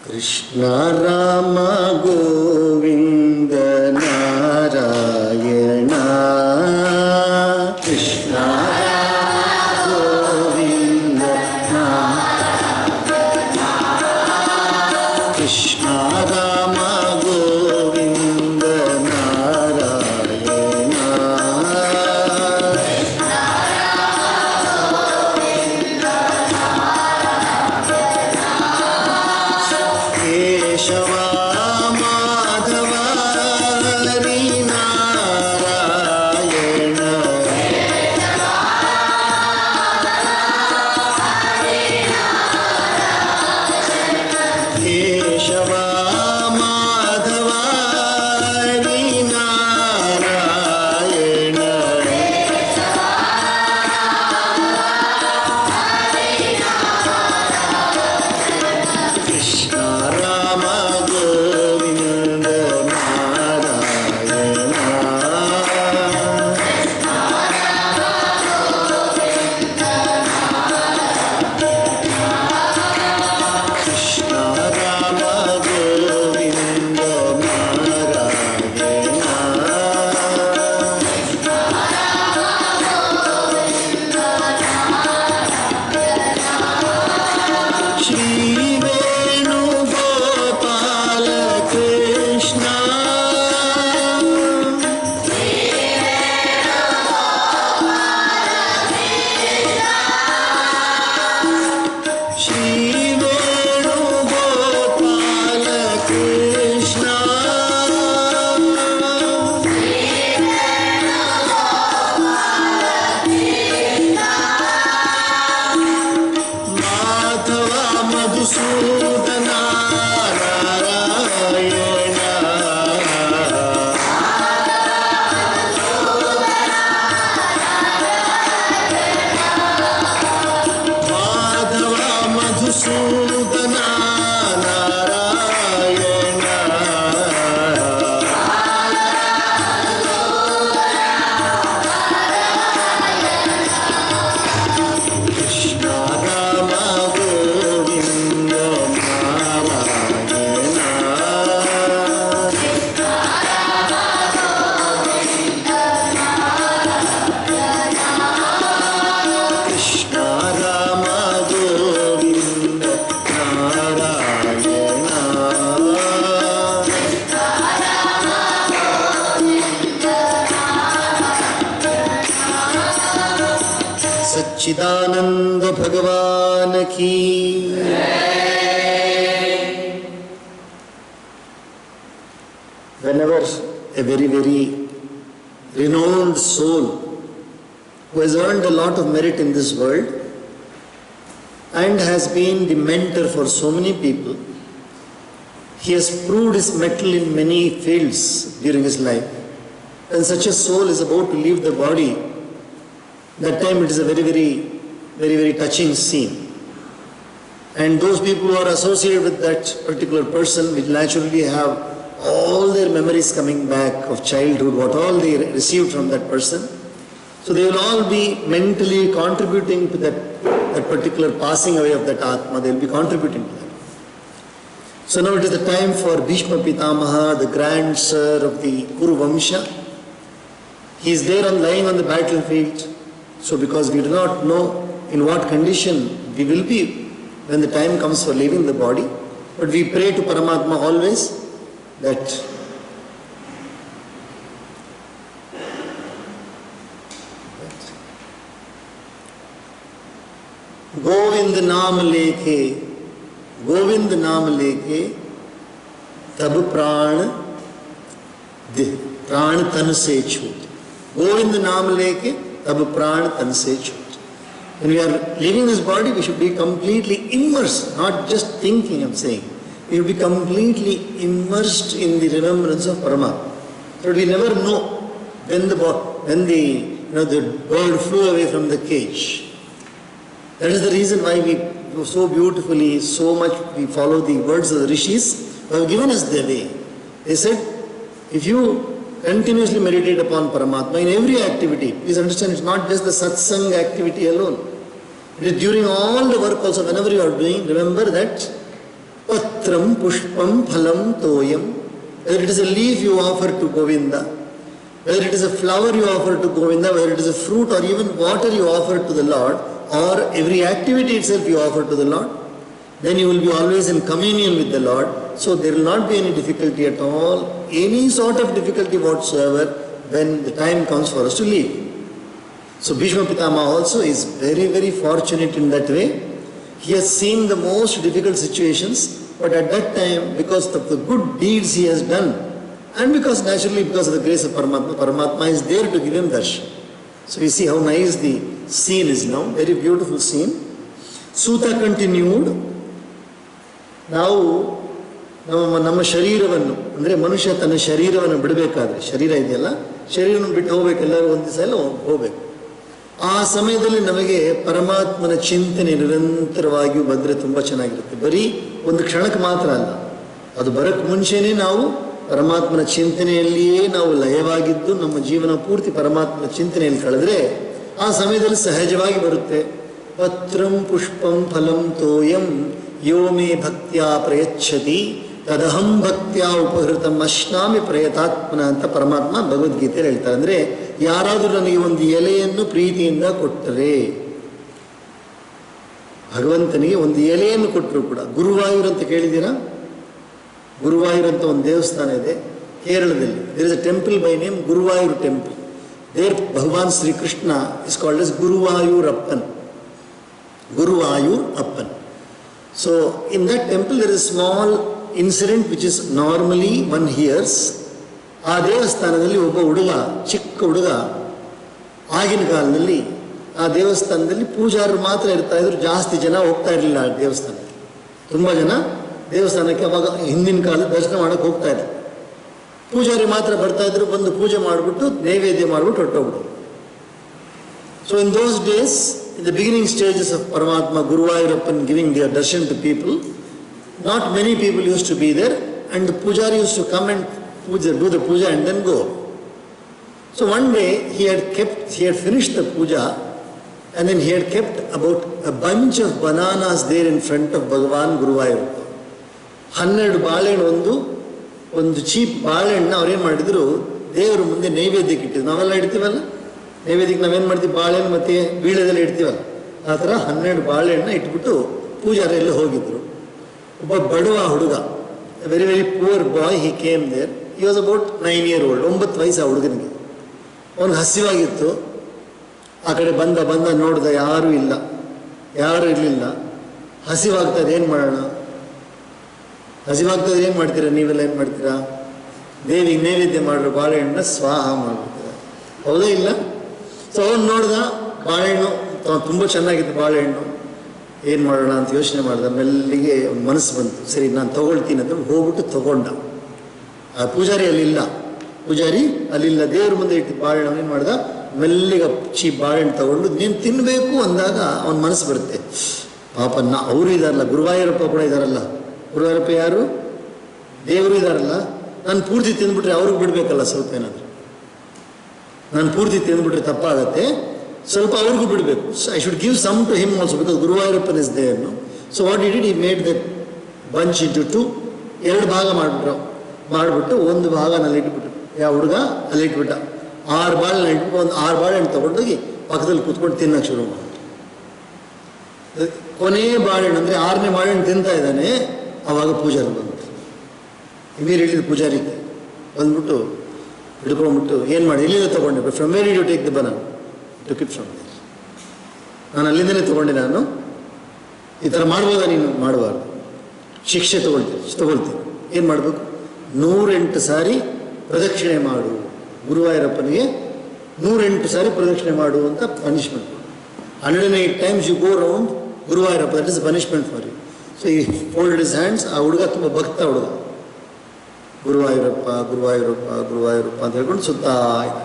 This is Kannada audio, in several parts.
कृष्ण राम गोविंद नारायण कृष्ण राम गोविंद कृष्ण राम गोविंद नारायण केशव माधव हरि नारायण केशव माधव हरि नारायण कृष्ण राम गोविंद नारायण कृष्ण राम गोविंद नारायण श्री वेणुगोपाल कृष्ण श्री वेणुगोपाल कृष्ण माधव मधुसूदन नारायण माधव मधुसूदन नारायण कृष्ण राम गोविंद नारायण कृष्ण राम गोविंद नारायण सच्चिदानंद भगवान की whenever a very renowned soul who has earned a lot of merit in this world and has been the mentor for so many people, he has proved his mettle in many fields during his life, and such a soul is about to leave the body. That time it is a very touching scene, and those people who are associated with that particular person will naturally have all their memories coming back of childhood, what all they received from that person. So they will all be mentally contributing to that particular passing away of that Atma. They will be contributing to that. So now it is the time for Bhishma Pitamaha, the grand sir of the Kuru Vamsha. He is there lying on the battlefield. So because we do not know in what condition we will be when the time comes for leaving the body, but we pray to Paramatma always that Govind नाम लेके तब प्राण तन से छूट. गोविंद नाम लेके तब प्राण तन से छूट. When we are leaving this body, we should be completely immersed, not just thinking, I'm saying. We should be completely immersed in the remembrance of Paramatma. So we never know when the bird flew away from the cage. That is the reason why we so beautifully, so much we follow the words of the rishis who have given us the way. They said, if you continuously meditate upon Paramatma in every activity. Please understand, it's not just the satsang activity alone. It is during all the work also, whenever you are doing, remember that Patram pushpam phalam toyam. Whether it is a leaf you offer to Govinda, whether it is a flower you offer to Govinda, whether it is a fruit or even water you offer to the Lord, or every activity itself you offer to the Lord, then you will be always in communion with the Lord. So there will not be any difficulty at all, any sort of difficulty whatsoever when the time comes for us to leave. So Bhishma Pitama also is very, very fortunate in that way. He has seen the most difficult situations, but at that time, because of the good deeds he has done, and because naturally because of the grace of Paramatma, Paramatma is there to give him darshan. So you see how nice the scene is now, very beautiful scene. Suta continued. ನಾವು ನಮ್ಮ ಶರೀರವನ್ನು ಅಂದರೆ ಮನುಷ್ಯ ತನ್ನ ಶರೀರವನ್ನು ಬಿಡಬೇಕಾದ್ರೆ, ಶರೀರ ಇದೆಯಲ್ಲ, ಶರೀರವನ್ನು ಬಿಟ್ಟು ಹೋಗ್ಬೇಕು, ಎಲ್ಲರೂ ಒಂದು ದಿವಸ ಎಲ್ಲ ಹೋಗ್ಬೇಕು. ಆ ಸಮಯದಲ್ಲಿ ನಮಗೆ ಪರಮಾತ್ಮನ ಚಿಂತನೆ ನಿರಂತರವಾಗಿಯೂ ಬಂದರೆ ತುಂಬ ಚೆನ್ನಾಗಿರುತ್ತೆ. ಬರೀ ಒಂದು ಕ್ಷಣಕ್ಕೆ ಮಾತ್ರ ಅಲ್ಲ, ಅದು ಬರೋಕ್ಕೆ ಮುಂಚೆನೇ ನಾವು ಪರಮಾತ್ಮನ ಚಿಂತನೆಯಲ್ಲಿಯೇ ನಾವು ಲಯವಾಗಿದ್ದು ನಮ್ಮ ಜೀವನ ಪೂರ್ತಿ ಪರಮಾತ್ಮನ ಚಿಂತನೆಯಲ್ಲಿ ಕಳೆದ್ರೆ ಆ ಸಮಯದಲ್ಲಿ ಸಹಜವಾಗಿ ಬರುತ್ತೆ. ಪತ್ರಂ ಪುಷ್ಪಂ ಫಲಂ ತೋಯಂ ಯೋ ಮೇ ಭಕ್ತ್ಯಾ ಪ್ರಯಚ್ಛತಿ ತದಹಂ ಭಕ್ತ್ಯಾ ಉಪಹೃತಂ ಅಶ್ನಾಮಿ ಪ್ರಯತಾತ್ಮನ ಅಂತ ಪರಮಾತ್ಮ ಭಗವದ್ಗೀತೆಯಲ್ಲಿ ಹೇಳ್ತಾರೆ. ಅಂದರೆ ಯಾರಾದರೂ ನನಗೆ ಒಂದು ಎಲೆಯನ್ನು ಪ್ರೀತಿಯಿಂದ ಕೊಟ್ಟರೆ, ಭಗವಂತನಿಗೆ ಒಂದು ಎಲೆಯನ್ನು ಕೊಟ್ಟರು ಕೂಡ, ಗುರುವಾಯೂರ್ ಅಂತ ಕೇಳಿದ್ದೀರಾ? ಗುರುವಾಯೂರ್ ಅಂತ ಒಂದು ದೇವಸ್ಥಾನ ಇದೆ ಕೇರಳದಲ್ಲಿ. There is a temple by name Guruvayur temple. There Bhagavan Shri Krishna is called as Guruvayur Appan. Guruvayur ಅಪ್ಪನ್. So in that temple there is a small incident which is normally one hears. ಆ ದೇವಸ್ಥಾನದಲ್ಲಿ ಒಬ್ಬ ಹುಡುಗ, ಚಿಕ್ಕ ಹುಡುಗ, ಆಗಿನ ಕಾಲದಲ್ಲಿ ಆ ದೇವಸ್ಥಾನದಲ್ಲಿ ಪೂಜಾರರು ಮಾತ್ರ ಇರ್ತಾ ಇದ್ರು, ಜಾಸ್ತಿ ಜನ ಹೋಗ್ತಾ ಇರಲಿಲ್ಲ ಆ ದೇವಸ್ಥಾನಕ್ಕೆ. ತುಂಬ ಜನ ದೇವಸ್ಥಾನಕ್ಕೆ ಅವಾಗ ಹಿಂದಿನ ಕಾಲದ ದರ್ಶನ ಮಾಡೋಕ್ಕೆ ಹೋಗ್ತಾ ಇದ್ರು. ಪೂಜಾರಿ ಮಾತ್ರ ಬರ್ತಾ ಇದ್ರು, ಬಂದು ಪೂಜೆ ಮಾಡಿಬಿಟ್ಟು ನೈವೇದ್ಯ ಮಾಡಿಬಿಟ್ಟು ಹೊರಟೋಗ್ಬಿಡು. So in those days, in the beginning stages of Paramatma Guruvayurappan giving their darshan to people, not many people used to be there, and the pujari used to come and do the puja and then go. So one day he had finished the puja, and then he had kept about a bunch of bananas there in front of Bhagavan Guruvayurappa. 12 ಬಾಳೆಹಣ್ಣು, ಒಂದು ಚೀಪ್ ಬಾಳೆಹಣ್ಣು ಅವ್ರೇನು ಮಾಡಿದ್ರು, ದೇವರು ಮುಂದೆ ನೈವೇದ್ಯಕ್ಕೆ ಇಟ್ಟಿದ್ರು. ನಾವೆಲ್ಲ ಇಡ್ತೀವಲ್ಲ ನೈವೇದ್ಯಕ್ಕೆ, ನಾವೇನು ಮಾಡ್ತೀವಿ, ಬಾಳೆಹಣ್ಣು ಮತ್ತು ಬೀಳದೆಲ್ಲ ಇಡ್ತೀವಲ್ಲ, ಆ ಥರ 12 ಬಾಳೆಹಣ್ಣು ಇಟ್ಬಿಟ್ಟು ಪೂಜಾರಿ ಎಲ್ಲ ಹೋಗಿದ್ರು. ಒಬ್ಬ ಬಡವ ಹುಡುಗ, very very poor boy, he came there. He was about 9 years old. 9 ವಯಸ್ಸು ಆ ಹುಡುಗನಿಗೆ. ಅವನಿಗೆ ಹಸಿವಾಗಿತ್ತು. ಆ ಕಡೆ ಬಂದ ನೋಡ್ದ, ಯಾರೂ ಇಲ್ಲ, ಯಾರೂ ಇರಲಿಲ್ಲ. ಹಸಿವಾಗ್ತದೆ, ಏನು ಮಾಡೋಣ? ಹಸಿವಾಗ್ತದೆ, ಏನು ಮಾಡ್ತೀರಾ ನೀವೆಲ್ಲ? ಏನು ಮಾಡ್ತೀರಾ? ದೇವಿಗೆ ನೈವೇದ್ಯ ಮಾಡ್ರು, ಬಾಳೆಹಣ್ಣು ಸ್ವಾಹ ಮಾಡ್ಬಿಡ್ತೀರ, ಹೌದೇ ಇಲ್ಲ? ಸೊ ಅವನು ನೋಡ್ದ ಬಾಳೆಹಣ್ಣು, ತುಂಬ ಚೆನ್ನಾಗಿತ್ತು ಬಾಳೆಹಣ್ಣು. ಏನು ಮಾಡೋಣ ಅಂತ ಯೋಚನೆ ಮಾಡ್ದೆ. ಮೆಲ್ಲಿಗೆ ಒಂದು ಮನಸ್ಸು ಬಂತು, ಸರಿ ನಾನು ತೊಗೊಳ್ತೀನಿ ಅಂತ ಹೋಗ್ಬಿಟ್ಟು ತೊಗೊಂಡ. ಆ ಪೂಜಾರಿ ಅಲ್ಲಿಲ್ಲ, ದೇವ್ರ ಮುಂದೆ ಇಟ್ಟು ಬಾಳೆಹಣ್ಣು ಏನು ಮಾಡ್ದ, ಮೆಲ್ಲಿಗೆ ಬಾಳೆಹಣ್ಣು ತೊಗೊಂಡು ನೀನು ತಿನ್ನಬೇಕು ಅಂದಾಗ ಅವನ ಮನಸ್ಸು ಬರುತ್ತೆ, ಪಾಪ ಅವರು ಇದಾರಲ್ಲ, ಗುರುವಾಯೂರಪ್ಪ ಕೂಡ ಇದಾರಲ್ಲ. ಗುರುವಾಯೂರಪ್ಪ ಯಾರು? ದೇವರು ಇದಾರಲ್ಲ. ನಾನು ಪೂರ್ತಿ ತಿಂದ್ಬಿಟ್ರೆ ಅವ್ರಿಗೆ ಬಿಡಬೇಕಲ್ಲ ಸ್ವಲ್ಪ ಏನಾದರೂ. ನಾನು ಪೂರ್ತಿ ತಿಂದ್ಬಿಟ್ರೆ ತಪ್ಪಾಗತ್ತೆ, ಸ್ವಲ್ಪ ಅವ್ರಿಗೂ ಬಿಡಬೇಕು. I should give some to him also because Guruvayurappan is there. So what did he made that bunch into 2, 2 ಭಾಗ ಮಾಡಿಬಿಟ್ಟು ಒಂದು ಭಾಗ ನಲ್ಲಿ ಇಟ್ಬಿಟ್ರು. ಯಾವ ಹುಡುಗ ಅಲ್ಲಿ ಇಟ್ಬಿಟ್ಟ. 6 ಬಾಳೆಹಣ್ಣು ಇಟ್ಬಿಟ್ಟು ಒಂದು 6 ಬಾಳೆಹಣ್ಣು ತೊಗೊಂಡೋಗಿ ಪಕ್ಕದಲ್ಲಿ ಕೂತ್ಕೊಂಡು ತಿನ್ನಕ್ಕೆ ಶುರು ಮಾಡಿ. ಕೊನೆಯ ಬಾಳೆಹಣ್ಣು ಅಂದರೆ 6ನೇ ಬಾಳೆಹಣ್ಣು ತಿಂತಾ ಇದ್ದಾನೆ. ಆವಾಗ ಪೂಜಾರಿ ಬಂದ್ಬಿಟ್ಟು, ಇಮಿಡಿಯೇಟ್ಲಿ ಪೂಜಾರಿಗೆ ಬಂದ್ಬಿಟ್ಟು ಹಿಡ್ಕೊಂಡ್ಬಿಟ್ಟು ಏನು ಮಾಡಿ, ಎಲ್ಲಿಂದ ತೊಗೊಂಡೆ? From where did you take the banana? Took it from there. ನಾನು ಅಲ್ಲಿಂದಲೇ ತೊಗೊಂಡೆ. ನಾನು ಈ ಥರ ಮಾಡ್ಬೋದಾ? ನೀನು ಮಾಡಬಾರ್ದು, ಶಿಕ್ಷೆ ತೊಗೊಳ್ತೀನಿ. ಏನು ಮಾಡಬೇಕು? 108 ಸಾರಿ ಪ್ರದಕ್ಷಿಣೆ ಮಾಡು, ಗುರುವಾಯೂರಪ್ಪನಿಗೆ 108 ಸಾರಿ ಪ್ರದಕ್ಷಿಣೆ ಮಾಡು ಅಂತ punishment. 108 times you go around Guruvayurappa, that is punishment for you. So he folded his hands. ಆ ಹುಡುಗ ತುಂಬ ಭಕ್ತ ಹುಡುಗ, ಗುರುವಾಯೂರಪ್ಪ ಗುರುವಾಯೂರಪ್ಪ ಗುರುವಾಯೂರಪ್ಪ ಅಂತ ಹೇಳ್ಕೊಂಡು ಸುತ್ತಾ ಇದ್ದ.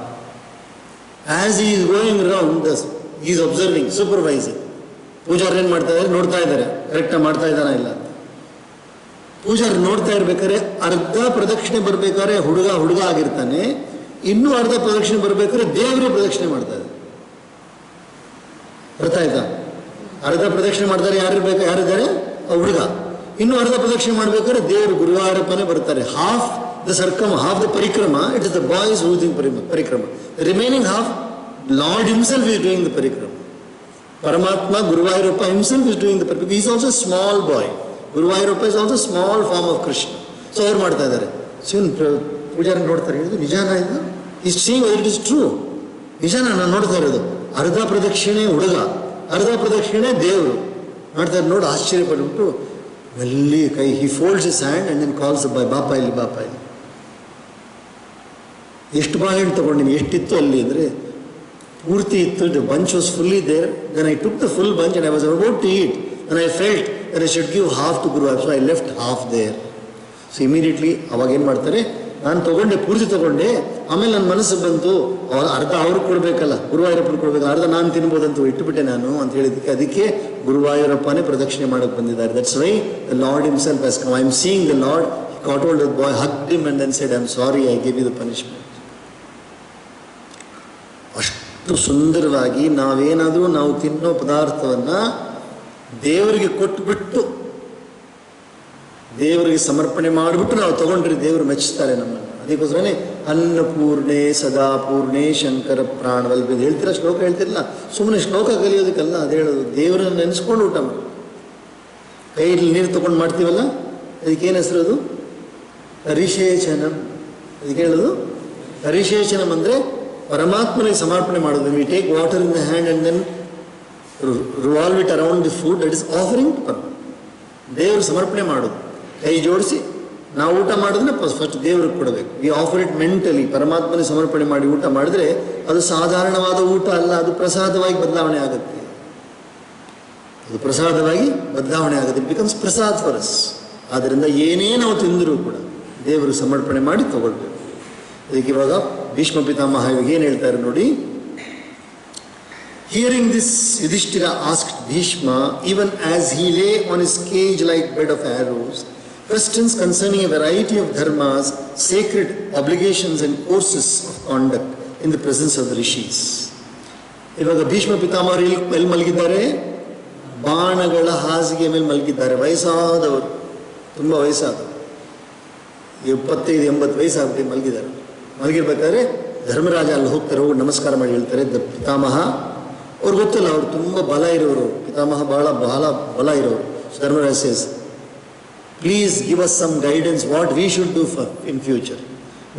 ಆ್ಯಸ್ ಈ ಈಸ್ ಗೋಯಿಂಗ್ ಅರೌಂಡ್ ಈ ಈಸ್ ಅಬ್ಸರ್ವಿಂಗ್, ಸೂಪರ್ವೈಸಿಂಗ್. ಪೂಜಾರಿ ಏನು ಮಾಡ್ತಾ ಇದ್ದಾರೆ, ನೋಡ್ತಾ ಇದ್ದಾರೆ ಕರೆಕ್ಟಾಗಿ ಮಾಡ್ತಾ ಇದ್ದಾನ ಇಲ್ಲ ಅಂತ. ಪೂಜಾರಿ ನೋಡ್ತಾ ಇರ್ಬೇಕಾದ್ರೆ ಅರ್ಧ ಪ್ರದಕ್ಷಿಣೆ ಬರ್ಬೇಕಾದ್ರೆ ಹುಡುಗ ಆಗಿರ್ತಾನೆ, ಇನ್ನೂ ಅರ್ಧ ಪ್ರದಕ್ಷಿಣೆ ಬರ್ಬೇಕಾದ್ರೆ ದೇವರೇ ಪ್ರದಕ್ಷಿಣೆ ಮಾಡ್ತಾ ಇದ್ದಾರೆ. ಅರ್ಥ ಆಯ್ತಾ? ಅರ್ಧ ಪ್ರದಕ್ಷಿಣೆ ಮಾಡ್ತಾರೆ, ಯಾರಿದ್ದಾರೆ? ಹುಡುಗ. ಇನ್ನು ಅರ್ಧ ಪ್ರದಕ್ಷಿಣೆ ಮಾಡ್ಬೇಕಾದ್ರೆ ದೇವರು ಗುರುವಾರಪ್ಪನೇ ಬರ್ತಾರೆ. Half the parikrama, it is the boys who doing parikrama. Remaining half Lord himself is doing the parikrama. Paramatma Guruvayurappa himself is doing the parikrama. Is also small boy. Guruvayurappa is also small form of Krishna. So ಅವ್ರು ಮಾಡ್ತಾ ಇದ್ದಾರೆ. ಶಿವನ್ ಪೂಜಾರಿ ನೋಡ್ತಾರೆ, ಇದು ನಿಜಾನ, ಇದು is seeing it is true, ನಿಜಾನ ನಾನು ನೋಡ್ತಾ ಇರೋದು. ಅರ್ಧ ಪ್ರದಕ್ಷಿಣೆ ಹುಡುಗ, ಅರ್ಧ ಪ್ರದಕ್ಷಿಣೆ ದೇವರು ಮಾಡ್ತಾರೆ. ನೋಡಿ ಆಶ್ಚರ್ಯಪಟ್ಬಿಟ್ಟು ಮೆಲ್ಲಿ ಕೈ he folds his hand and then calls boy, ಬಾಪ ಇಲ್ಲಿ, ಬಾಪ ಇಲ್ಲಿ. ಎಷ್ಟು ಬಾಳೆಹಣ್ಣು ತೊಗೊಂಡಿನಿ, ಎಷ್ಟಿತ್ತು ಅಲ್ಲಿ ಅಂದರೆ ಪೂರ್ತಿ ಇತ್ತು. The bunch was fully there. Then I took the full bunch and I was about to eat and I felt that I should give half to Guru. So I left half there. So immediately ಅವಾಗ ಏನು ಮಾಡ್ತಾರೆ, ನಾನು ತೊಗೊಂಡೆ, ಪೂರ್ತಿ ತೊಗೊಂಡೆ. ಆಮೇಲೆ ನನ್ನ ಮನಸ್ಸು ಬಂತು, ಅರ್ಧ ಅವ್ರಿಗೆ ಕೊಡಬೇಕಲ್ಲ, ಗುರುವಾಯೂರಪ್ಪನ ಕೊಡಬೇಕಲ್ಲ, ಅರ್ಧ ನಾನು ತಿನ್ಬೋದಂತ ಇಟ್ಟುಬಿಟ್ಟೆ ನಾನು ಅಂತ ಹೇಳಿದ್ದಕ್ಕೆ, ಅದಕ್ಕೆ ಗುರುವಾಯೂರಪ್ಪನೇ ಪ್ರದಕ್ಷಿಣೆ ಮಾಡೋಕ್ಕೆ ಬಂದಿದ್ದಾರೆ. That's why the Lord himself has come. I am seeing the Lord. Caught hold the boy, hugged him and then said I am sorry, I give you the punishment. ಅಷ್ಟು ಸುಂದರವಾಗಿ ನಾವೇನಾದರೂ ನಾವು ತಿನ್ನೋ ಪದಾರ್ಥವನ್ನು ದೇವರಿಗೆ ಕೊಟ್ಟುಬಿಟ್ಟು, ದೇವರಿಗೆ ಸಮರ್ಪಣೆ ಮಾಡಿಬಿಟ್ಟು ನಾವು ತಗೊಂಡ್ರೆ ದೇವರು ಮೆಚ್ಚಿಸ್ತಾರೆ ನಮ್ಮನ್ನು. ಅದಕ್ಕೋಸ್ಕರನೇ ಅನ್ನಪೂರ್ಣೆ ಸದಾಪೂರ್ಣೆ ಶಂಕರ ಪ್ರಾಣವಲ್ಭ ಹೇಳ್ತೀರ, ಶ್ಲೋಕ ಹೇಳ್ತಿರಲ್ಲ, ಸುಮ್ಮನೆ ಶ್ಲೋಕ ಕಲಿಯೋದಕ್ಕಲ್ಲ ಅದು ಹೇಳೋದು. ದೇವರನ್ನು ನೆನೆಸ್ಕೊಂಡು ಊಟ ಮಾಡಿ. ಕೈಯಲ್ಲಿ ನೀರು ತೊಗೊಂಡು ಮಾಡ್ತೀವಲ್ಲ, ಅದಕ್ಕೇನು ಹೆಸರು? ಅದು ಹರಿಶೇಚನಂ. ಅದಕ್ಕೆ ಹೇಳೋದು ಹರಿಶೇಚನಂ ಅಂದರೆ ಪರಮಾತ್ಮನಿಗೆ ಸಮರ್ಪಣೆ ಮಾಡೋದು. We take water in the hand and then revolve it around the food, that is offering to Paramatma. ದೇವರು ಸಮರ್ಪಣೆ ಮಾಡೋದು, ಕೈ ಜೋಡಿಸಿ ನಾವು ಊಟ ಮಾಡಿದ್ರೆ ಫಸ್ಟ್ ದೇವ್ರಿಗೆ ಕೊಡಬೇಕು. V offer it mentally. ಪರಮಾತ್ಮನಿಗೆ ಸಮರ್ಪಣೆ ಮಾಡಿ ಊಟ ಮಾಡಿದ್ರೆ ಅದು ಸಾಧಾರಣವಾದ ಊಟ ಅಲ್ಲ, ಅದು ಪ್ರಸಾದವಾಗಿ ಬದಲಾವಣೆ ಆಗುತ್ತೆ. ಅದು ಪ್ರಸಾದವಾಗಿ ಬದಲಾವಣೆ ಆಗುತ್ತೆ. It becomes Prasad for us. ಆದ್ದರಿಂದ ಏನೇ ನಾವು ತಿಂದರೂ ಕೂಡ ದೇವರು ಸಮರ್ಪಣೆ ಮಾಡಿ ತಗೊಳ್ಬೇಕು. ಅದಕ್ಕೆ ಇವಾಗ ಭೀಷ್ಮ ಪಿತಾಮಹ ಏನು ಹೇಳ್ತಾರೆ ನೋಡಿ. Hearing this, Yudhishthira asked Bhishma, even as he lay on his cage-like bed of arrows, questions concerning a variety of dharmas, sacred obligations and courses of conduct in the presence of the rishis. ಇವಾಗ ಭೀಷ್ಮ ಪಿತಾಮಹರು ಎಲ್ಲಿ ಮಲಗಿದ್ದಾರೆ? ಬಾಣಗಳ ಹಾಸಿಗೆ ಮೇಲೆ ಮಲಗಿದ್ದಾರೆ. ವಯಸ್ಸಾದವರು, ತುಂಬ ವಯಸ್ಸಾದವರು, 75-80 ವಯಸ್ಸಾಗ್ಬಿಟ್ಟು ಮಲಗಿದ್ದಾರೆ. ಮಲಗಿರ್ಬೇಕಾದ್ರೆ ಧರ್ಮರಾಜ ಅಲ್ಲಿ ಹೋಗ್ತಾರೆ, ಹೋಗಿ ನಮಸ್ಕಾರ ಮಾಡಿ ಹೇಳ್ತಾರೆ, ಪಿತಾಮಹ ಅವ್ರು ಗೊತ್ತಲ್ಲ, ಅವ್ರು ತುಂಬ ಬಲ ಇರೋರು, ಪಿತಾಮಹ ಬಹಳ ಬಲ ಇರೋರು. Dharmaraj says, please give us some guidance what we should do for in future.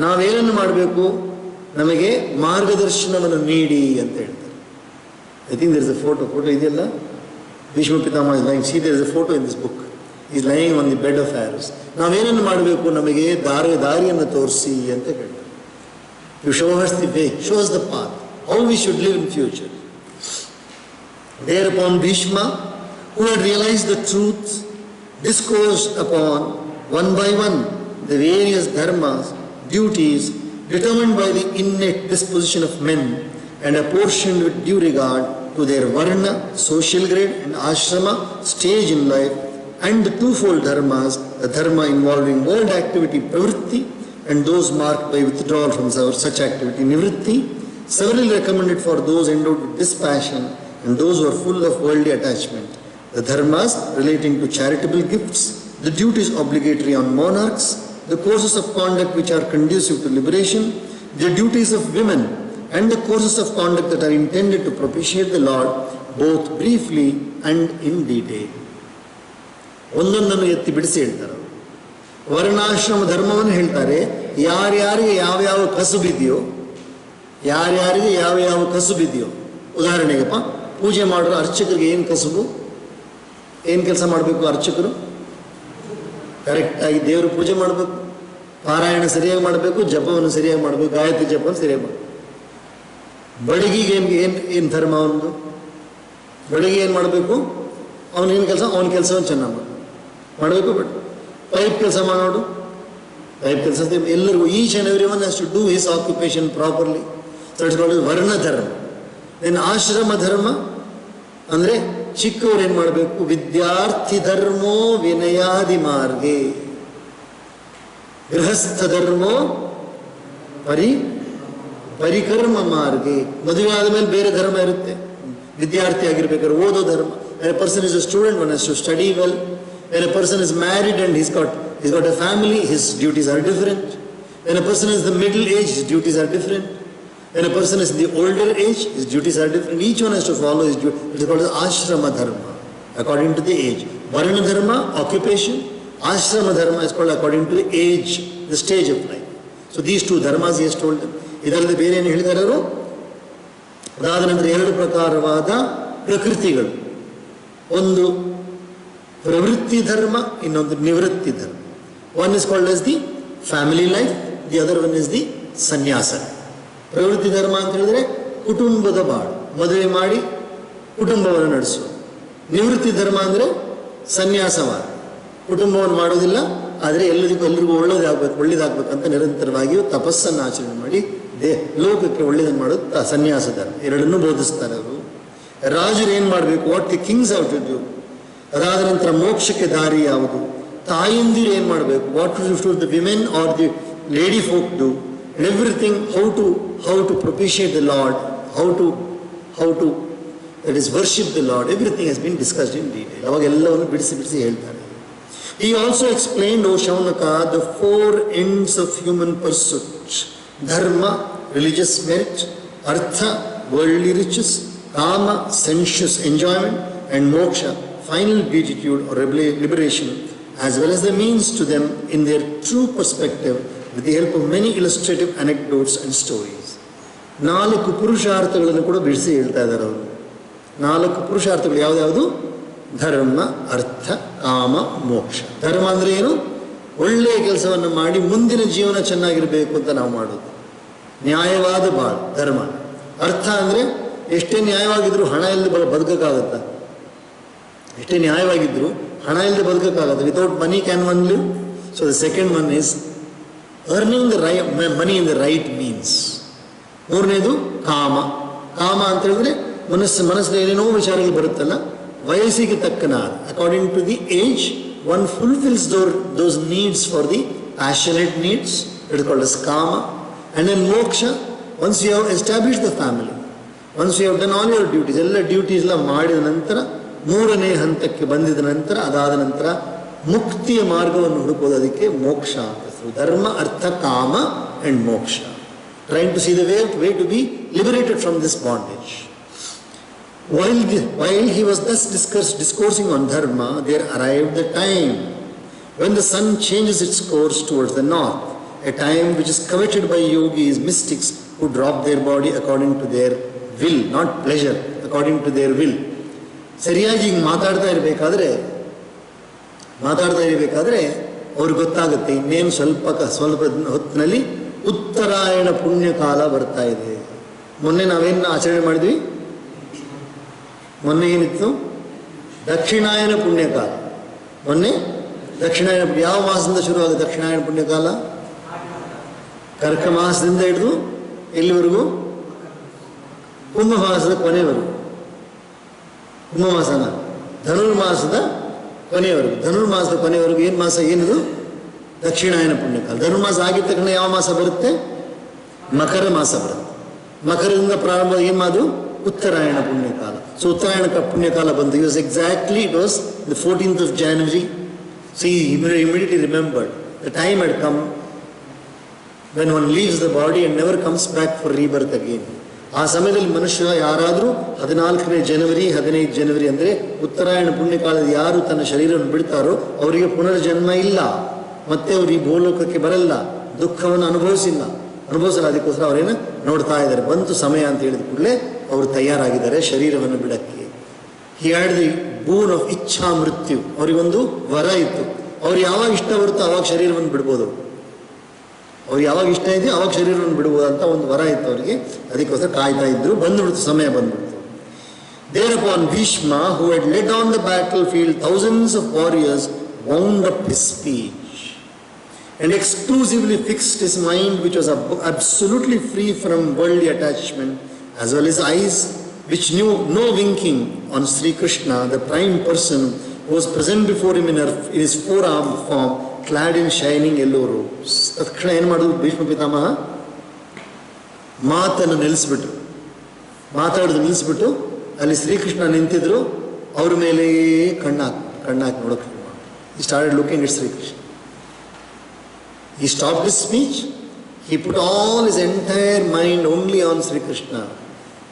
ನಾವೇನನ್ನು ಮಾಡಬೇಕು, ನಮಗೆ ಮಾರ್ಗದರ್ಶನವನ್ನು ನೀಡಿ ಅಂತ ಹೇಳ್ತಾರೆ. I think there is a photo ಇದೆಯಲ್ಲ, Bhishma Pitamaha is lying. See there is a photo in this book. Is lying on the bed of arrows. ನಾವೇನನ್ನು ಮಾಡಬೇಕು, ನಮಗೆ ದಾರಿಯನ್ನು ತೋರಿಸಿ ಅಂತ ಹೇಳ್ತಾರೆ. You show us the way, show us the path, how we should live in future. Thereupon Bhishma, who had realized the truth, discoursed upon one by one the various dharmas, duties determined by the innate disposition of men and apportioned with due regard to their varna, social grade and ashrama stage in life, and the twofold dharmas, the dharma involving world activity pravritti and those marked by withdrawal from such activity nivritti, severally recommended for those endowed with dispassion and those who are full of worldly attachment. The dharmas relating to charitable gifts, the duties obligatory on monarchs, the courses of conduct which are conducive to liberation, the duties of women, and the courses of conduct that are intended to propitiate the Lord, both briefly and in detail. ಒಂದೊಂದನ್ನು ಎತ್ತಿ ಬಿಡಿಸಿ ಹೇಳ್ತಾರೆ. ವರ್ಣಾಶ್ರಮ ಧರ್ಮವನ್ನು ಹೇಳ್ತಾರೆ. ಯಾರ್ಯಾರಿಗೆ ಯಾವ್ಯಾವ ಕಸುಬಿದೆಯೋ, ಯಾರ್ಯಾರಿಗೆ ಯಾವ್ಯಾವ ಕಸುಬಿದೆಯೋ, ಉದಾಹರಣೆಗಪ್ಪ, ಪೂಜೆ ಮಾಡೋರು ಅರ್ಚಕರಿಗೆ ಏನು ಕಸುಬು, ಏನು ಕೆಲಸ ಮಾಡಬೇಕು ಅರ್ಚಕರು? ಕರೆಕ್ಟಾಗಿ ದೇವರು ಪೂಜೆ ಮಾಡಬೇಕು, ಪಾರಾಯಣ ಸರಿಯಾಗಿ ಮಾಡಬೇಕು, ಜಪವನ್ನು ಸರಿಯಾಗಿ ಮಾಡಬೇಕು, ಗಾಯತ್ರಿ ಜಪವನ್ನು ಸರಿಯಾಗಿ ಮಾಡಬೇಕು. ಬಡಗಿಗೆ ಏನು ಧರ್ಮ ಅವನದು? ಬಡಗಿ ಏನು ಮಾಡಬೇಕು? ಅವನೇನು ಕೆಲಸ, ಅವನ ಕೆಲಸವನ್ನು ಚೆನ್ನಾಗಿ ಮಾಡಬೇಕು. ಬಟ್ ಪೈಪ್ ಕೆಲಸ ಮಾಡೋಡು, ಪೈಪ್ ಕೆಲಸ ಎಲ್ಲರಿಗೂ, each and every one has to do his occupation properly. That's called varna dharma. Then ಆಶ್ರಮ ಧರ್ಮ ಅಂದರೆ ಚಿಕ್ಕವ್ರು ಏನು ಮಾಡಬೇಕು? ವಿದ್ಯಾರ್ಥಿ ಧರ್ಮೋ ವಿನಯಾದಿ ಮಾರ್ಗೆ, ಗೃಹಸ್ಥ ಧರ್ಮೋ ಪರಿಕರ್ಮ ಮಾರ್ಗೆ. ಮದುವೆ ಆದಮೇಲೆ ಬೇರೆ ಧರ್ಮ ಇರುತ್ತೆ. ವಿದ್ಯಾರ್ಥಿ ಆಗಿರ್ಬೇಕಾದ್ರೆ ಓದೋ ಧರ್ಮ. A person is a student, one has to study well. When a person is married and he's got a family, his duties are different. When a person is the middle age, his duties are different. When a person is in the older age, his duties are different. Each one has to follow his duty. It is called as ashrama dharma, according to the age. Varna dharma, occupation. Ashrama dharma is called according to the age, the stage of life. So these two dharmas he has told them. ಇದರಲ್ಲಿ ಬೇರೆ ಏನು ಹೇಳಿದ್ದಾರೆ ಅವರು? ಅದಾದ ನಂತರ ಎರಡು ಪ್ರಕಾರವಾದ ಪ್ರಕೃತಿಗಳು. ಒಂದು ಪ್ರವೃತ್ತಿ ಧರ್ಮ, ಇನ್ನೊಂದು ನಿವೃತ್ತಿ ಧರ್ಮ. One is called as the family life, the other one is the ಸನ್ಯಾಸ. ಪ್ರವೃತ್ತಿ ಧರ್ಮ ಅಂತ ಹೇಳಿದ್ರೆ ಕುಟುಂಬದ ಬಾಳು, ಮದುವೆ ಮಾಡಿ ಕುಟುಂಬವನ್ನು ನಡೆಸುವ. ನಿವೃತ್ತಿ ಧರ್ಮ ಅಂದರೆ ಸನ್ಯಾಸವಾದ, ಕುಟುಂಬವನ್ನು ಮಾಡೋದಿಲ್ಲ, ಆದರೆ ಎಲ್ಲರಿಗೂ ಒಳ್ಳೇದಾಗಬೇಕಂತ ನಿರಂತರವಾಗಿಯೂ ತಪಸ್ಸನ್ನು ಆಚರಣೆ ಮಾಡಿ ಲೋಕಕ್ಕೆ ಒಳ್ಳೆಯದನ್ನು ಮಾಡೋದು ಸನ್ಯಾಸ ಧರ್ಮ. ಎರಡನ್ನೂ ಬೋಧಿಸ್ತಾರೆ ಅವರು. ರಾಜರು ಏನು ಮಾಡಬೇಕು, what the kings have to do. ಅದಾದ ನಂತರ ಮೋಕ್ಷಕ್ಕೆ ದಾರಿ ಯಾವುದು, ತಾಯಂದಿರು ಏನು ಮಾಡಬೇಕು, what should the women are the lady folk do, everything, how to propitiate the Lord, how to that is worship the Lord, everything has been discussed in detail. ಅವಾಗ ಎಲ್ಲವನ್ನು ಬಿಡಿಸಿ ಹೇಳ್ತಾರೆ. He also explained, O Shaunaka, the 4 ends of human pursuit: dharma, religious merit; artha, worldly riches; kama, sensuous enjoyment; and moksha, final beatitude or liberation, as well as the means to them in their true perspective, with the help of many illustrative anecdotes and stories. 4 ಪುರುಷಾರ್ಥಗಳನ್ನು ಕೂಡ ಬಿಡಿಸಿ ಹೇಳ್ತಾ ಇದ್ದಾರೆ ಅವರು. 4 ಪುರುಷಾರ್ಥಗಳು ಯಾವ್ದು? ಧರ್ಮ, ಅರ್ಥ, ಕಾಮ, ಮೋಕ್ಷ. ಧರ್ಮ ಅಂದರೆ ಏನು? ಒಳ್ಳೆಯ ಕೆಲಸವನ್ನು ಮಾಡಿ ಮುಂದಿನ ಜೀವನ ಚೆನ್ನಾಗಿರಬೇಕು ಅಂತ ನಾವು ಮಾಡೋದು, ನ್ಯಾಯವಾದ ಬಾಳು ಧರ್ಮ. ಅರ್ಥ ಅಂದರೆ ಎಷ್ಟೇ ನ್ಯಾಯವಾಗಿದ್ದರೂ ಹಣ ಇಲ್ಲದೆ ಬದುಕೋಕ್ಕಾಗತ್ತಾ? ಎಷ್ಟೇ ನ್ಯಾಯವಾಗಿದ್ದರೂ ಹಣ ಇಲ್ಲದೆ ಬದುಕೋಕ್ಕಾಗತ್ತೆ? Without money can one live. So the second one is earning the money in the right means. 3ನೇದು ಕಾಮ. ಕಾಮ ಅಂತ ಹೇಳಿದ್ರೆ ಮನಸ್ಸಿನ ಏನೇನೋ ವಿಚಾರಗಳು ಬರುತ್ತಲ್ಲ, ವಯಸ್ಸಿಗೆ ತಕ್ಕನಾದ, according to the age one fulfills those needs for the passionate needs. It is called as kama. And then moksha, once you have established the family, once you have done all your duties, ಎಲ್ಲ ಡ್ಯೂಟೀಸ್ ಎಲ್ಲ ಮಾಡಿದ ನಂತರ 3ನೇ ಹಂತಕ್ಕೆ ಬಂದಿದ ನಂತರ, ಅದಾದ ನಂತರ ಮುಕ್ತಿಯ ಮಾರ್ಗವನ್ನು ಹುಡುಕೋದು, ಅದಕ್ಕೆ ಮೋಕ್ಷ ಅಂತ. ಧರ್ಮ, ಅರ್ಥ, ಕಾಮ and moksha, trying to see the way to be liberated from this bondage. While he was thus discoursing on dharma, there arrived the time when the sun changes its course towards the north, a time which is coveted by yogis, mystics, who drop their body according to their will, not pleasure, according to their will. ಸರಿಯಾಗಿ ಹಿಂಗೆ ಮಾತಾಡ್ತಾ ಇರಬೇಕಾದ್ರೆ ಅವ್ರಿಗೆ ಗೊತ್ತಾಗುತ್ತೆ, ಇನ್ನೇನು ಸ್ವಲ್ಪ ಹೊತ್ತಿನಲ್ಲಿ ಉತ್ತರಾಯಣ ಪುಣ್ಯಕಾಲ ಬರ್ತಾ ಇದೆ. ಮೊನ್ನೆ ನಾವೇನು ಆಚರಣೆ ಮಾಡಿದ್ವಿ? ಮೊನ್ನೆ ಏನಿತ್ತು? ದಕ್ಷಿಣಾಯನ ಪುಣ್ಯಕಾಲ. ಮೊನ್ನೆ ದಕ್ಷಿಣಾಯನ ಯಾವ ಮಾಸದಿಂದ ಶುರುವಾಗುತ್ತೆ ದಕ್ಷಿಣಾಯನ ಪುಣ್ಯಕಾಲ? ಕರ್ಕ ಮಾಸದಿಂದ ಹಿಡಿದು ಎಲ್ಲಿವರೆಗೂ? ಕುಂಭ ಮಾಸದ ಕೊನೆವರೆಗೂ. ಕುಂಭ ಮಾಸನ ಧನುರ್ಮಾಸದ ಕೊನೆಯವರೆಗೂ. ಧನುರ್ಮಾಸದ ಕೊನೆಯವರೆಗೂ ಏನು ಮಾಸ? ಏನಿದು? ದಕ್ಷಿಣಾಯನ ಪುಣ್ಯಕಾಲ. ಧನುರ್ಮಾಸ ಆಗಿದ ತಕ್ಷಣ ಯಾವ ಮಾಸ ಬರುತ್ತೆ? ಮಕರ ಮಾಸ ಬರುತ್ತೆ. ಮಕರದಿಂದ ಪ್ರಾರಂಭ ಏನು ಮಾದು? ಉತ್ತರಾಯಣ ಪುಣ್ಯಕಾಲ. ಸೊ ಉತ್ತರಾಯಣ ಪುಣ್ಯಕಾಲ ಬಂತು. It was the 14th of January. So he immediately remembered the time had come when one leaves the body and never comes back for rebirth again. ಆ ಸಮಯದಲ್ಲಿ ಮನುಷ್ಯ ಯಾರಾದರೂ 14ನೇ ಜನವರಿ 15 ಜನವರಿ ಅಂದರೆ ಉತ್ತರಾಯಣ ಪುಣ್ಯಕಾಲದ ಯಾರು ತನ್ನ ಶರೀರವನ್ನು ಬಿಡ್ತಾರೋ ಅವರಿಗೆ ಪುನರ್ಜನ್ಮ ಇಲ್ಲ, ಮತ್ತೆ ಅವರು ಈ ಭೂಲೋಕಕ್ಕೆ ಬರಲ್ಲ, ದುಃಖವನ್ನು ಅನುಭವಿಸಲ್ಲ. ಅದಕ್ಕೋಸ್ಕರ ಅವರೇನು ನೋಡ್ತಾ ಇದ್ದಾರೆ. ಬಂತು ಸಮಯ ಅಂತ ಹೇಳಿದ ಕೂಡಲೇ ಅವರು ತಯಾರಾಗಿದ್ದಾರೆ ಶರೀರವನ್ನು ಬಿಡಕ್ಕೆ. He had the boon of ichha mrityu. ಅವರಿಗೊಂದು ವರ ಇತ್ತು, ಅವ್ರು ಯಾವಾಗ ಇಷ್ಟ ಬರುತ್ತೋ ಅವಾಗ ಶರೀರವನ್ನು ಬಿಡ್ಬೋದು. ಅವ್ರು ಯಾವಾಗ ಇಷ್ಟ ಇದೆಯೋ ಅವಾಗ ಶರೀರವನ್ನು ಬಿಡ್ಬೋದು ಅಂತ ಒಂದು ವರ ಇತ್ತು ಅವರಿಗೆ. ಅದಕ್ಕೋಸ್ಕರ ಕಾಯ್ತಾ ಇದ್ರು. ಬಂದ್ಬಿಡ್ತು, ಸಮಯ ಬಂದ್ಬಿಡ್ತು. Thereupon Bhishma, who had led on the battlefield thousands of warriors, wound up his speech and exclusively fixed his mind, which was absolutely free from worldly attachment, as well as eyes which knew no winking, on Sri Krishna, the prime person, who was present before him in his four-armed form, clad in shining yellow robes. ತಕ್ಷಣ ಏನು ಮಾಡಿದ್ರು ಭೀಷ್ಮ ಪಿತಾಮಹ? ಮಾತನ್ನು ನಿಲ್ಲಿಸ್ಬಿಟ್ಟು ಅಲ್ಲಿ ಶ್ರೀಕೃಷ್ಣ ನಿಂತಿದ್ರು. ಅವ್ರ ಮೇಲೆ ಕಣ್ಣಾಕಿ ನೋಡೋಕೆ ಶುರು ಮಾಡಿ. He started looking at Sri Krishna. He stopped his speech. He put all his entire mind only on Sri Krishna.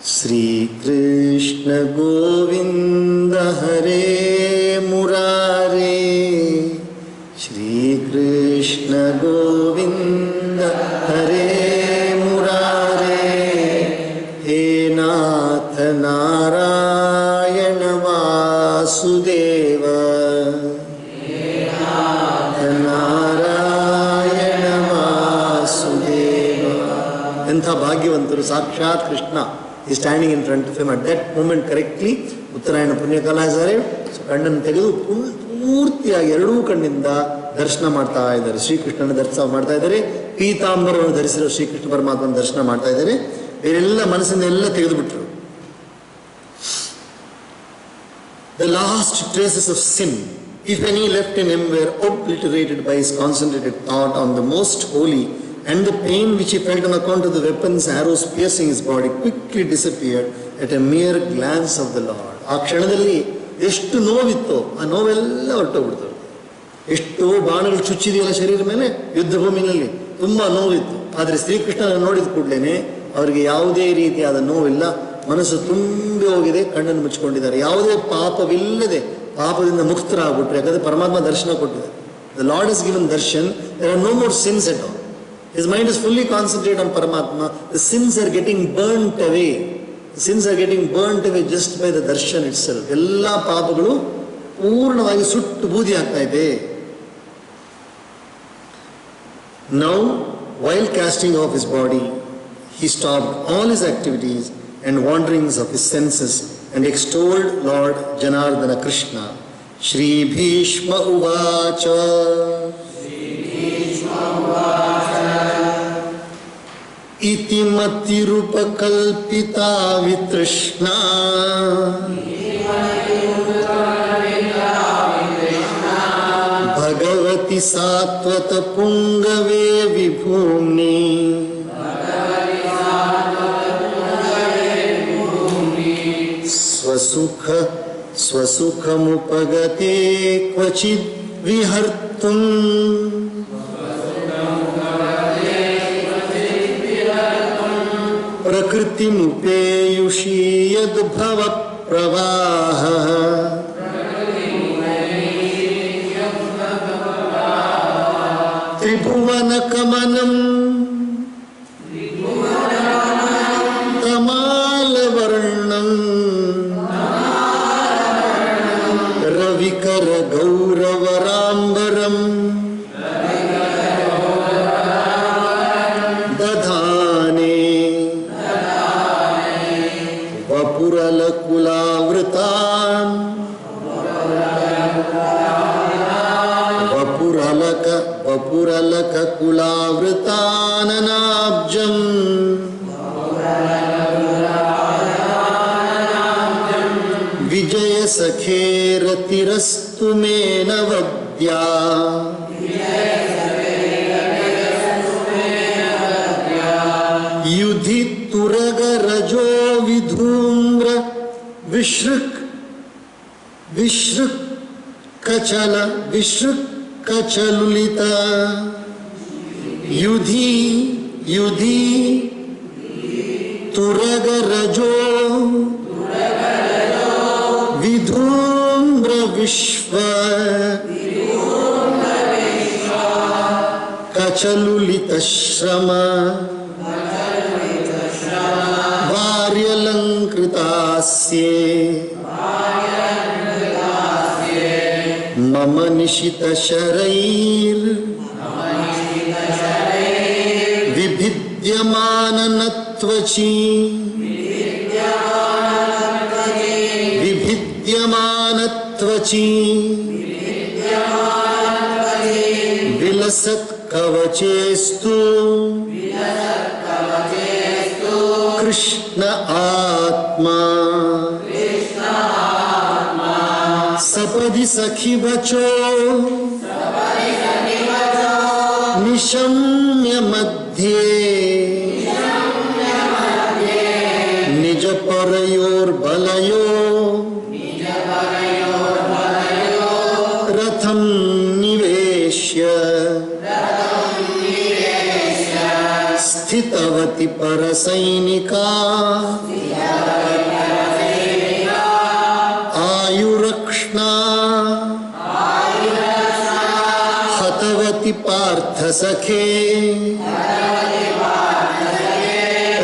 Sri Krishna Govinda Hare Murare. Shri Krishna Govinda Hare Murare. He Nath Narayana Vasudeva. He Nath Narayana Vasudeva. Entha Bhagyavantaru Sakshat Krishna is standing in front of him at that moment correctly. Uttarayana Punyakala has arrived. So Kandan Telugu ಪೂರ್ತಿಯಾಗಿ ಎರಡೂ ಕಣ್ಣಿಂದ ದರ್ಶನ ಮಾಡ್ತಾ ಇದ್ದಾರೆ. ಶ್ರೀಕೃಷ್ಣನ ದರ್ಶನ ಮಾಡ್ತಾ ಇದ್ದಾರೆ. ಪೀತಾಂಬರವನ್ನು ಧರಿಸಿರೋ ಶ್ರೀಕೃಷ್ಣ ಪರಮಾತ್ಮನ ದರ್ಶನ ಮಾಡ್ತಾ ಇದ್ದಾರೆ. ಬೇರೆಲ್ಲ ಮನಸ್ಸಿಂದ ಎಲ್ಲ ತೆಗೆದುಬಿಟ್ರು. The last traces of sin, if any left in him, were obliterated by his concentrated thought on the most holy, and the pain which he felt on account of the weapons, arrows piercing his body quickly disappeared at a mere glance of the Lord. ಆ ಕ್ಷಣದಲ್ಲಿ ಎಷ್ಟು ನೋವಿತ್ತೋ ಆ ನೋವೆಲ್ಲ ಹೊರಟೋಗ್ಬಿಡ್ತು. ಎಷ್ಟೋ ಬಾಣಗಳು ಚುಚ್ಚಿದೆಯಲ್ಲ ಶರೀರ ಮೇಲೆ, ಯುದ್ಧ ಭೂಮಿನಲ್ಲಿ ತುಂಬ ನೋವಿತ್ತು. ಆದರೆ ಶ್ರೀಕೃಷ್ಣನ ನೋಡಿದ ಕೂಡಲೇ ಅವರಿಗೆ ಯಾವುದೇ ರೀತಿಯಾದ ನೋವಿಲ್ಲ. ಮನಸ್ಸು ತುಂಬಿ ಹೋಗಿದೆ, ಕಣ್ಣನ್ನು ಮುಚ್ಚಿಕೊಂಡಿದ್ದಾರೆ. ಯಾವುದೇ ಪಾಪವಿಲ್ಲದೆ ಪಾಪದಿಂದ ಮುಕ್ತರಾಗ್ಬಿಟ್ರೆ, ಯಾಕಂದರೆ ಪರಮಾತ್ಮ ದರ್ಶನ ಕೊಟ್ಟಿದ್ದಾರೆ. The Lord has given darshan. There are no more sins at all. His mind is fully concentrated on Paramatma. The sins are getting burnt away. The sins are getting burnt away just by the darshan itself. ಎಲ್ಲ ಪಾಪಗಳು ಪೂರ್ಣವಾಗಿ ಸುಟ್ಟು ಬೂದಿ ಆಗ್ತಾ ಇದೆ. Now, while casting off his body, he stopped all his activities and wanderings of his senses and extolled Lord Janardana Krishna. Shri Bhishma Uvacha. Iti matirupakalpita vitrishna Bhagavati satvata pungave vibhumni Swasukhamupagate kvachid vihartum Prakritimupeyushi yadbhava pravaha Tribhuvana kamanam Tamalavarnam Ravikara Gauravarambaram Vapuralaka kulavritananabjam Vijaya sakheratirastu mena vadya Yudhituraga rajo vidhumra Vishruk kachala Vishruk Kachalulita Yudhi Turaga Rajo Vidhumbra Vishva Kachalulita Shrama Varyalankrtasye Mama Nishita Sharair Vibhidyamana Natvachi Vibhidyamana Tvachi Vilasat Kavachestu Krishna Atma Sapadi Sakhi Vacho Nishamya Madhye Nija Parayor Balayo Ratham स्थितवती परसैनिका आयुरक्ष्णा हतवती Partha सखे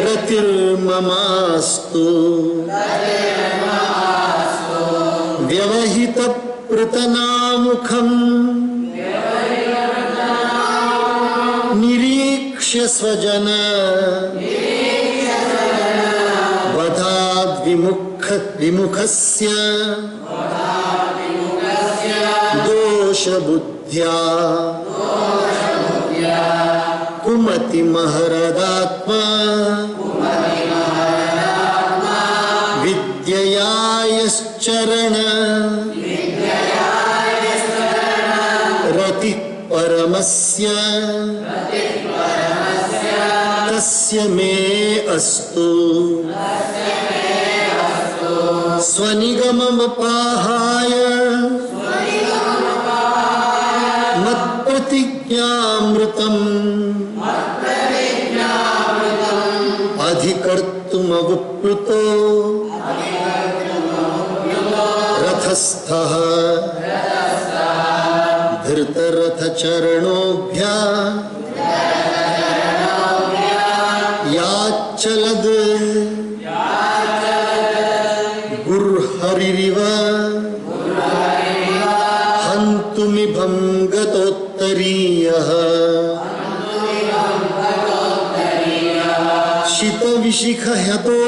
रतिर्ममास्तु व्यवहित पृतनामुखम् निरीक्ष्य स्वजन वधाद् विमुखस्य दोषबुद्ध्या कुमति महरदात्मा विद्यया यश्चरण रति परमस्य तस्य मे अस्तु स्वनिगममपाहाय मत्प्रतिज्ञामृतम् अधिकर्तुमवप्लुतो रथस्थः धृतरथचरणोभ्या याच्चलद् गुर्हरिरिव हन्तुमिभं गतोत्तरीयः शितविशिखह्यतो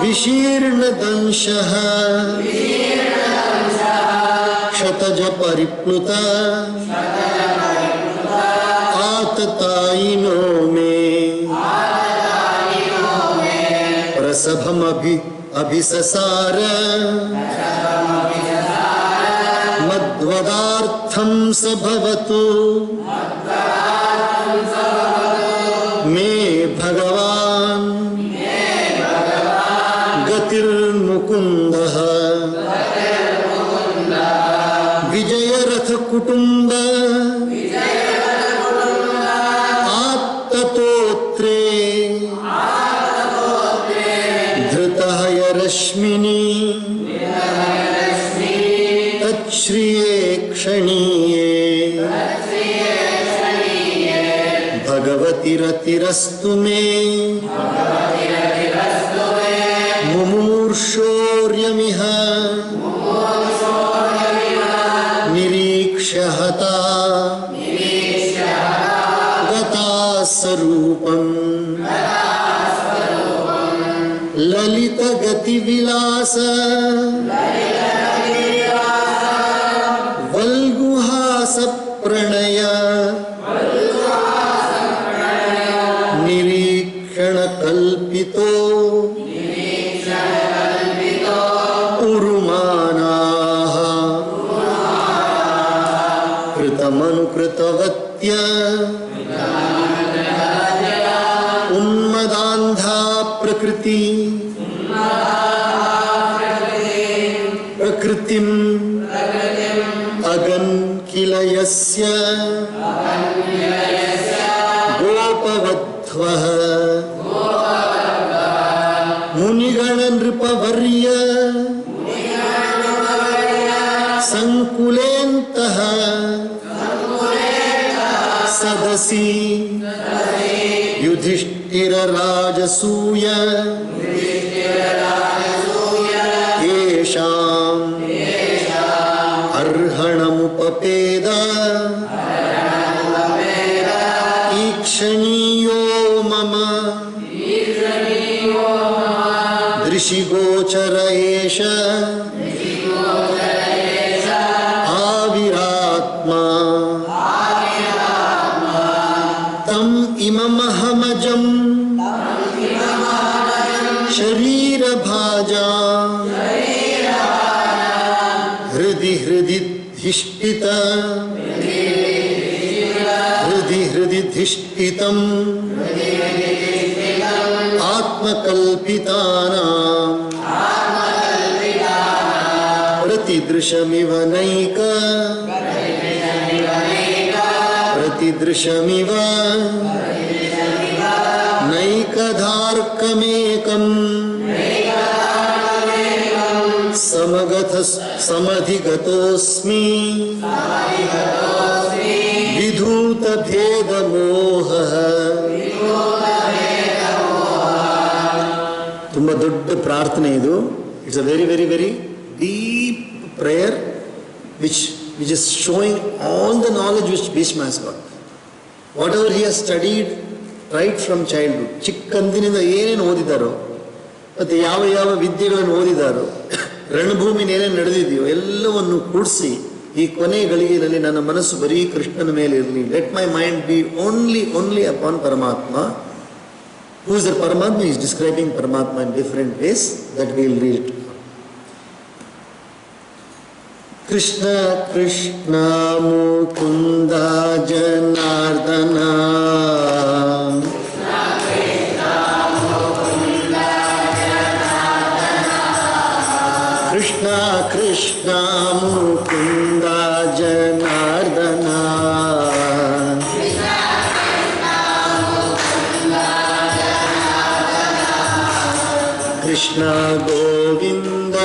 विशीर्णदंशः क्षतजपरिप्लुत आततायिनो मे प्रसभमभिससार मद्वदार्थं स भवतु मे भगवान् गतिर्मुकुन्दः विजयरथ कुटुम्ब आत्ततोत्रे धृतः यरश्मिनी तच्छ्रिये क्षणीये भगवति रतिरस्तु मे मुमूर्षोर्यमिह निरीक्ष्य हता गता स्वरूपम् ललित गतिविलास वल्गुहास प्रणय निरीक्षण कल्पितो उरुमानाः कृतमनुकृतवत्य उन्मदान्धा प्रकृति प्रकृतिम् अगन् किल यस्य गोपवध्वः मुनिगण नृपवर्य संकुलेन्तः सदसि युधिष्ठिरराजसूय येषाम् अर्हणमुपपेद ईक्षणीयो मम दृशिगोचर एष आविरात्मा तम् इममहमजम् शरीरभाजा हृदि धिष्ठितम् आत्मकल्पितानां प्रतिदृशमिव नैक भरतीदृशमिव नैकधार्कमेकम् समधिगतोऽस्मि विधूतभेदमोहः. ತುಂಬ ದೊಡ್ಡ ಪ್ರಾರ್ಥನೆ ಇದು. It's a very very very deep prayer which is showing all the knowledge which Bhishma has got. Whatever he has studied right from childhood, ಚಿಕ್ಕಂದಿನಿಂದ ಏನೇನು ಓದಿದಾರೋ ಮತ್ತು ಯಾವ ಯಾವ ವಿದ್ಯೆಗಳನ್ನು ಓದಿದಾರೋ, ರಣಭೂಮಿನ ಏನೇನು ನಡೆದಿದೆಯೋ ಎಲ್ಲವನ್ನು ಕೂಡಿಸಿ ಈ ಕೊನೆ ಗಳಿಗೆಯಲ್ಲಿ ನನ್ನ ಮನಸ್ಸು ಬರೀ ಕೃಷ್ಣನ ಮೇಲೆ ಇರಲಿ. Let my mind be only upon Paramatma. Who is the Paramatma? Is describing Paramatma in different ways that will read. Krishna Krishna Mukunda Janardana Krishna Krishna Mukunda Janardana Krishna Govinda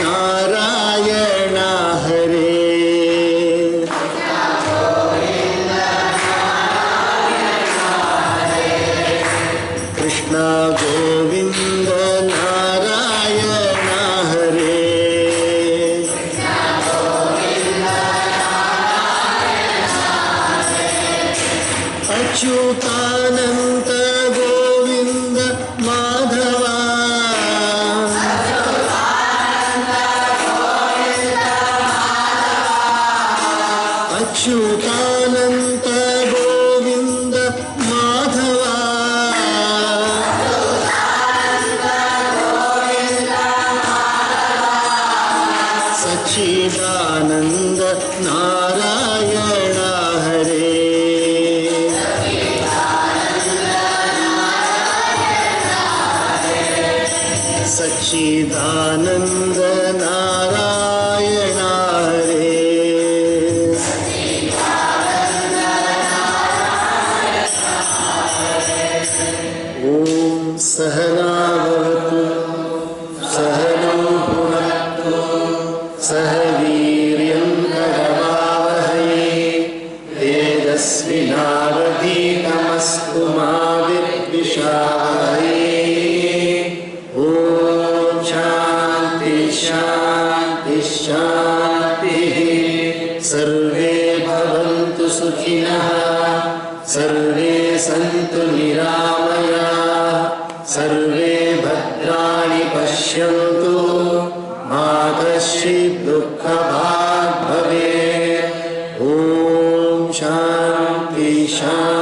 Narayana Hare. Krishna Govinda Narayana Hare. Achyutananta Govinda Madhava. Achyutananta Govinda Madhava. Sachchidananda Narayana Hare. Sachchidananda Narayana Hare. ಓಂ ಸಹನಾವತು ಸಹನೋ ಭುನಕ್ತು ಸಹ ವೀರ್ಯಂ ಕರವಾವಹೈ ತೇಜಸ್ವಿನಾವಧೀತಮಸ್ತು ಮಾ ವಿದ್ವಿಷಾವಹೈ. ಓಂ ಶಾಂತಿ ಶಾಂತಿ ಶಾಂತಿ. ಸರ್ವೇ ಭವಂತು ಸುಖಿನಃ ಸರ್ವೇ ಸಂತು ನಿರಾಮಯಾಃ ಸರ್ವೇ ಭದ್ರಾಣಿ ಪಶ್ಯಂತು ಮಾ ಕಶ್ಚಿತ್ ದುಃಖಭಾಗ್ ಭವೇತ್. ಓಂ ಶಾಂತಿ ಶಾಂತಿ.